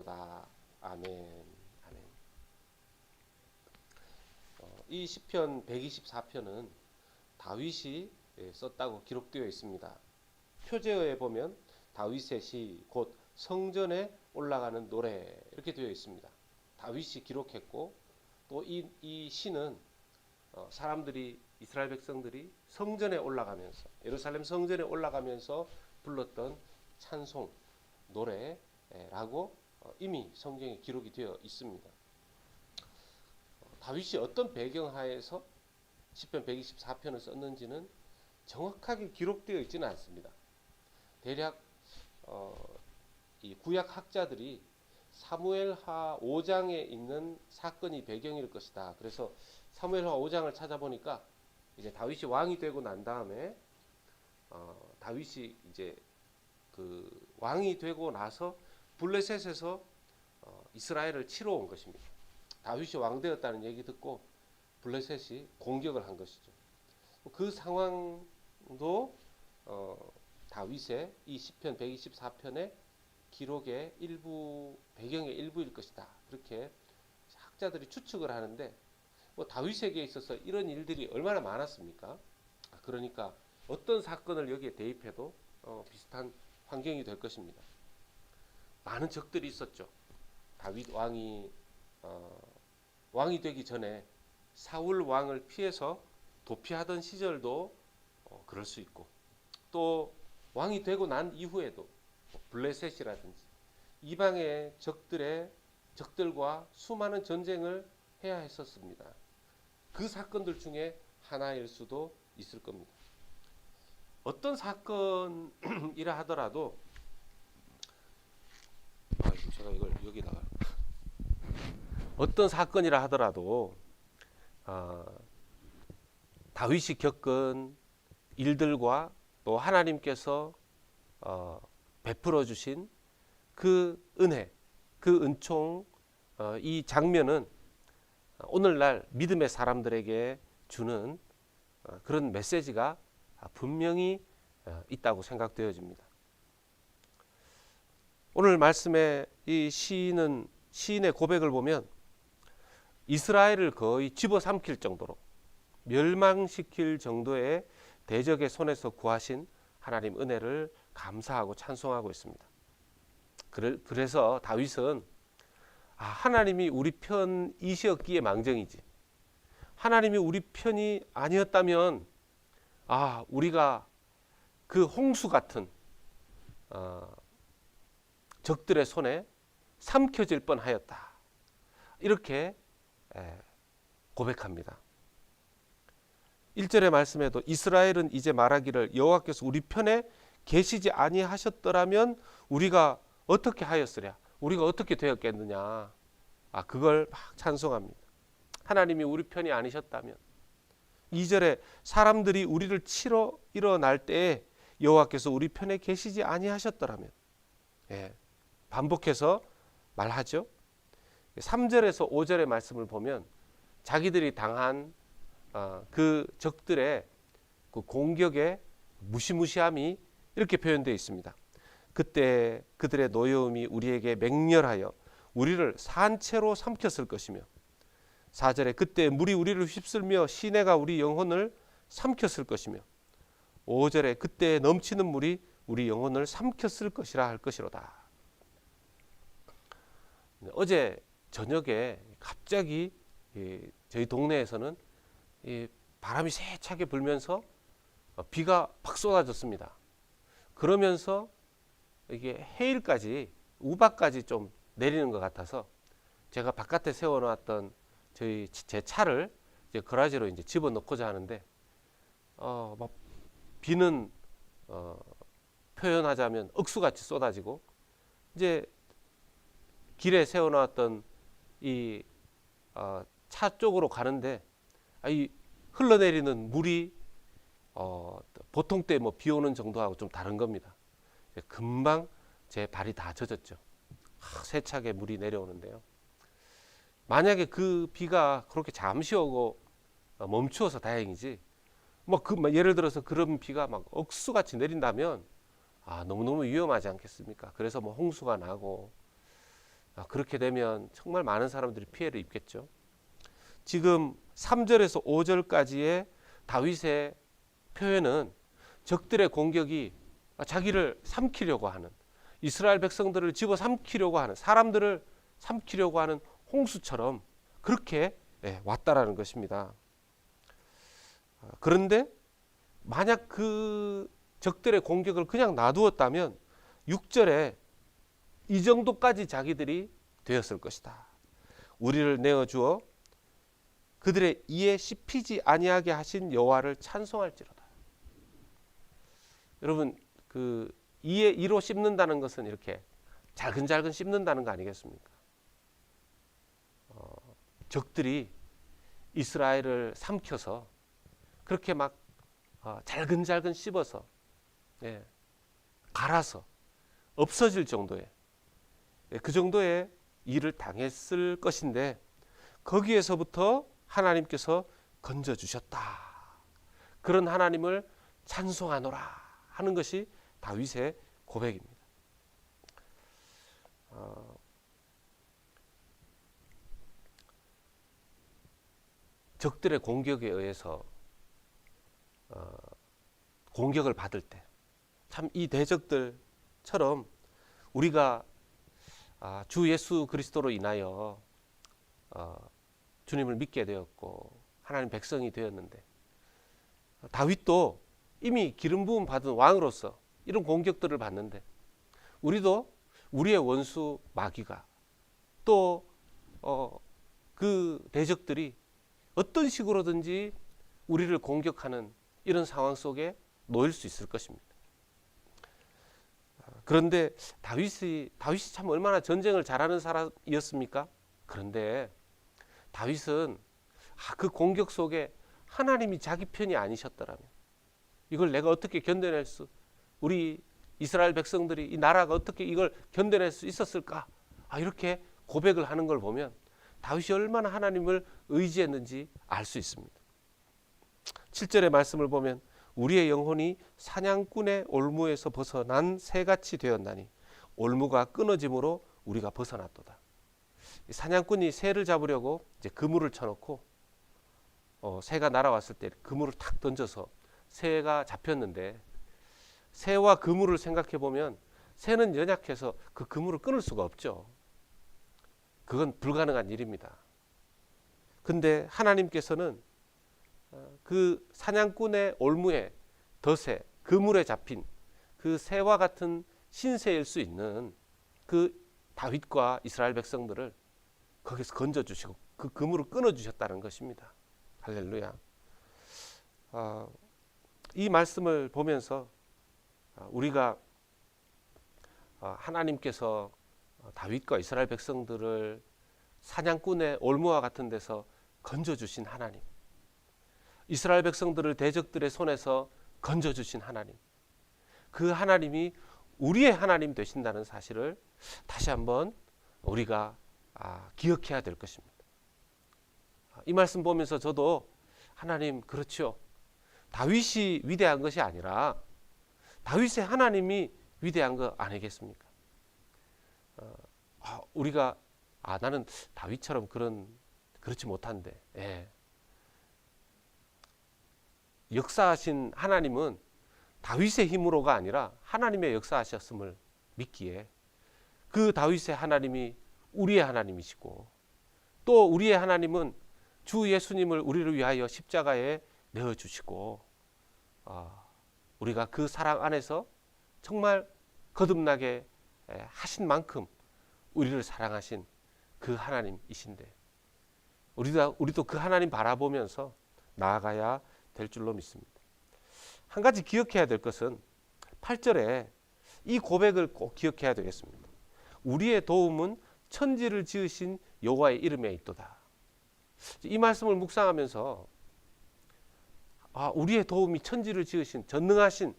아멘. 아멘. 이 시편 124편은 다윗이 썼다고 기록되어 있습니다. 표제어에 보면 다윗의 시, 곧 성전에 올라가는 노래 이렇게 되어 있습니다. 다윗이 기록했고 또 이 시는 사람들이 이스라엘 백성들이 성전에 올라가면서 예루살렘 성전에 올라가면서 불렀던 찬송 노래라고 이미 성경에 기록이 되어 있습니다. 다윗이 어떤 배경하에서 시편 124편을 썼는지는 정확하게 기록되어 있지는 않습니다. 대략 이 구약 학자들이 사무엘하 5장에 있는 사건이 배경일 것이다. 그래서 사무엘하 5장을 찾아보니까 이제 다윗이 왕이 되고 난 다음에 다윗이 이제 그 왕이 되고 나서 블레셋에서 이스라엘을 치러 온 것입니다. 다윗이 왕 되었다는 얘기 듣고 블레셋이 공격을 한 것이죠. 그 상황도 다윗의 이 시편 124편의 기록의 일부 배경의 일부일 것이다. 그렇게 학자들이 추측을 하는데 다윗에게 있어서 이런 일들이 얼마나 많았습니까? 그러니까 어떤 사건을 여기에 대입해도 비슷한 환경이 될 것입니다. 많은 적들이 있었죠. 다윗 왕이 되기 전에 사울 왕을 피해서 도피하던 시절도 그럴 수 있고 또 왕이 되고 난 이후에도 블레셋이라든지 이방의 적들과 수많은 전쟁을 해야 했었습니다. 그 사건들 중에 하나일 수도 있을 겁니다. 어떤 사건이라 하더라도 제가 이걸 여기다가 어떤 사건이라 하더라도 다윗이 겪은 일들과 또 하나님께서 베풀어 주신 그 은혜, 그 은총, 이 장면은 오늘날 믿음의 사람들에게 주는 그런 메시지가 분명히 있다고 생각되어집니다. 오늘 말씀의 이 시인의 고백을 보면 이스라엘을 거의 집어삼킬 정도로 멸망시킬 정도의 대적의 손에서 구하신 하나님 은혜를 감사하고 찬송하고 있습니다. 그래서 다윗은 하나님이 우리 편이셨기에 망정이지 하나님이 우리 편이 아니었다면 우리가 그 홍수 같은 적들의 손에 삼켜질 뻔하였다. 이렇게 고백합니다. 1절의 말씀에도 이스라엘은 이제 말하기를 여호와께서 우리 편에 계시지 아니하셨더라면 우리가 어떻게 하였으랴? 우리가 어떻게 되었겠느냐? 그걸 막 찬송합니다. 하나님이 우리 편이 아니셨다면 2절에 사람들이 우리를 치러 일어날 때에 여호와께서 우리 편에 계시지 아니하셨더라면 반복해서 말하죠. 3절에서 5절의 말씀을 보면 자기들이 당한 그 적들의 그 공격의 무시무시함이 이렇게 표현되어 있습니다. 그때 그들의 노여움이 우리에게 맹렬하여 우리를 산채로 삼켰을 것이며 4절에 그때 물이 우리를 휩쓸며 시내가 우리 영혼을 삼켰을 것이며 5절에 그때 넘치는 물이 우리 영혼을 삼켰을 것이라 할 것이로다. 어제 저녁에 갑자기 저희 동네에서는 바람이 세차게 불면서 비가 팍 쏟아졌습니다. 그러면서 이게 해일까지 우박까지 좀 내리는 것 같아서 제가 바깥에 세워놓았던 제 차를 이제 거라지로 이제 집어넣고자 하는데 막 비는 표현하자면 억수같이 쏟아지고 이제 길에 세워놓았던 이 차 쪽으로 가는데 이 흘러내리는 물이 보통 때 뭐 비 오는 정도하고 좀 다른 겁니다. 금방 제 발이 다 젖었죠. 세차게 물이 내려오는데요. 만약에 그 비가 그렇게 잠시 오고 멈추어서 다행이지. 예를 들어서 그런 비가 막 억수같이 내린다면 너무너무 위험하지 않겠습니까? 그래서 홍수가 나고 그렇게 되면 정말 많은 사람들이 피해를 입겠죠. 지금 3절에서 5절까지의 다윗의 표현은 적들의 공격이 자기를 삼키려고 하는, 이스라엘 백성들을 집어삼키려고 하는, 사람들을 삼키려고 하는 홍수처럼 그렇게 왔다라는 것입니다. 그런데 만약 그 적들의 공격을 그냥 놔두었다면 6절에 이 정도까지 자기들이 되었을 것이다. 우리를 내어주어 그들의 이에 씹히지 아니하게 하신 여호와를 찬송할지로다. 여러분, 그 이에 이로 씹는다는 것은 이렇게 잘근잘근 씹는다는 거 아니겠습니까? 적들이 이스라엘을 삼켜서 그렇게 막 잘근잘근 씹어서 갈아서 없어질 정도의 그 정도의 일을 당했을 것인데 거기에서부터 하나님께서 건져주셨다. 그런 하나님을 찬송하노라 하는 것이 다윗의 고백입니다. 적들의 공격에 의해서 공격을 받을 때 참 이 대적들처럼 우리가 주 예수 그리스도로 인하여 주님을 믿게 되었고 하나님 백성이 되었는데 다윗도 이미 기름 부음 받은 왕으로서 이런 공격들을 받는데 우리도 우리의 원수 마귀가 또 그 대적들이 어떤 식으로든지 우리를 공격하는 이런 상황 속에 놓일 수 있을 것입니다. 그런데 다윗이 참 얼마나 전쟁을 잘하는 사람이었습니까? 그런데 다윗은 그 공격 속에 하나님이 자기 편이 아니셨더라면 이걸 내가 어떻게 견뎌낼 수, 우리 이스라엘 백성들이 이 나라가 어떻게 이걸 견뎌낼 수 있었을까? 이렇게 고백을 하는 걸 보면 다윗이 얼마나 하나님을 의지했는지 알 수 있습니다. 7절의 말씀을 보면 우리의 영혼이 사냥꾼의 올무에서 벗어난 새같이 되었나니 올무가 끊어짐으로 우리가 벗어났도다. 사냥꾼이 새를 잡으려고 이제 그물을 쳐놓고 새가 날아왔을 때 그물을 탁 던져서 새가 잡혔는데 새와 그물을 생각해 보면 새는 연약해서 그 그물을 끊을 수가 없죠. 그건 불가능한 일입니다. 근데 하나님께서는 그 사냥꾼의 올무에 덫에 그물에 잡힌 그 새와 같은 신새일 수 있는 그 다윗과 이스라엘 백성들을 거기서 건져주시고 그 그물을 끊어주셨다는 것입니다. 할렐루야. 이 말씀을 보면서 우리가 하나님께서 다윗과 이스라엘 백성들을 사냥꾼의 올무와 같은 데서 건져주신 하나님, 이스라엘 백성들을 대적들의 손에서 건져주신 하나님, 그 하나님이 우리의 하나님 되신다는 사실을 다시 한번 우리가 기억해야 될 것입니다. 이 말씀 보면서 저도 하나님, 그렇죠, 다윗이 위대한 것이 아니라 다윗의 하나님이 위대한 거 아니겠습니까? 우리가 나는 다윗처럼 그렇지 못한데, 역사하신 하나님은 다윗의 힘으로가 아니라 하나님의 역사하셨음을 믿기에 그 다윗의 하나님이 우리의 하나님이시고 또 우리의 하나님은 주 예수님을 우리를 위하여 십자가에 내어주시고 우리가 그 사랑 안에서 정말 거듭나게 하신 만큼 우리를 사랑하신 그 하나님이신데 우리도 그 하나님 바라보면서 나아가야 될 줄로 믿습니다. 한 가지 기억해야 될 것은 8절에 이 고백을 꼭 기억해야 되겠습니다. 우리의 도움은 천지를 지으신 여호와의 이름에 있도다. 이 말씀을 묵상하면서 우리의 도움이 천지를 지으신 전능하신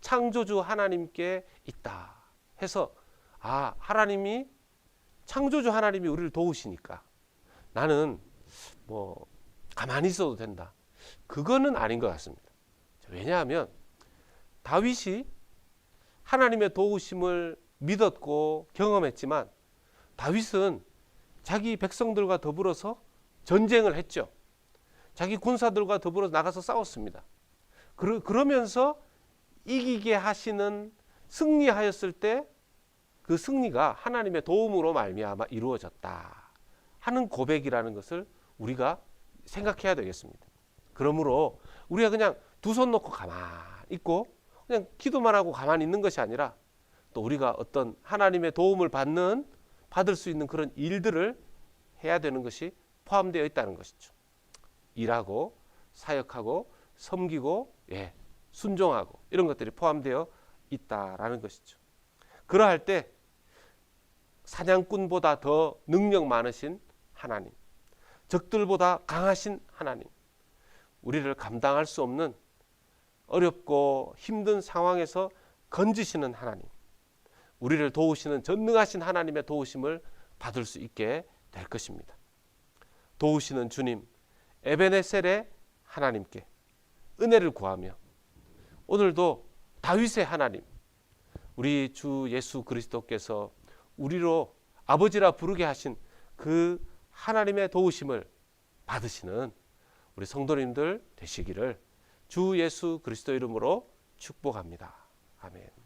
창조주 하나님께 있다 해서 하나님이, 창조주 하나님이 우리를 도우시니까 나는 가만히 있어도 된다, 그거는 아닌 것 같습니다. 왜냐하면 다윗이 하나님의 도우심을 믿었고 경험했지만 다윗은 자기 백성들과 더불어서 전쟁을 했죠. 자기 군사들과 더불어 나가서 싸웠습니다. 그러면서 이기게 하시는 승리하였을 때 그 승리가 하나님의 도움으로 말미암아 이루어졌다 하는 고백이라는 것을 우리가 생각해야 되겠습니다. 그러므로 우리가 그냥 두 손 놓고 가만히 있고 그냥 기도만 하고 가만히 있는 것이 아니라 또 우리가 어떤 하나님의 도움을 받을 수 있는 그런 일들을 해야 되는 것이 포함되어 있다는 것이죠. 일하고 사역하고 섬기고 순종하고 이런 것들이 포함되어 있다라는 것이죠. 그러할 때 사냥꾼보다 더 능력 많으신 하나님, 적들보다 강하신 하나님, 우리를 감당할 수 없는 어렵고 힘든 상황에서 건지시는 하나님, 우리를 도우시는 전능하신 하나님의 도우심을 받을 수 있게 될 것입니다. 도우시는 주님 에베네셀의 하나님께 은혜를 구하며 오늘도 다윗의 하나님, 우리 주 예수 그리스도께서 우리로 아버지라 부르게 하신 그 하나님의 도우심을 받으시는 우리 성도님들 되시기를 주 예수 그리스도 이름으로 축복합니다. 아멘.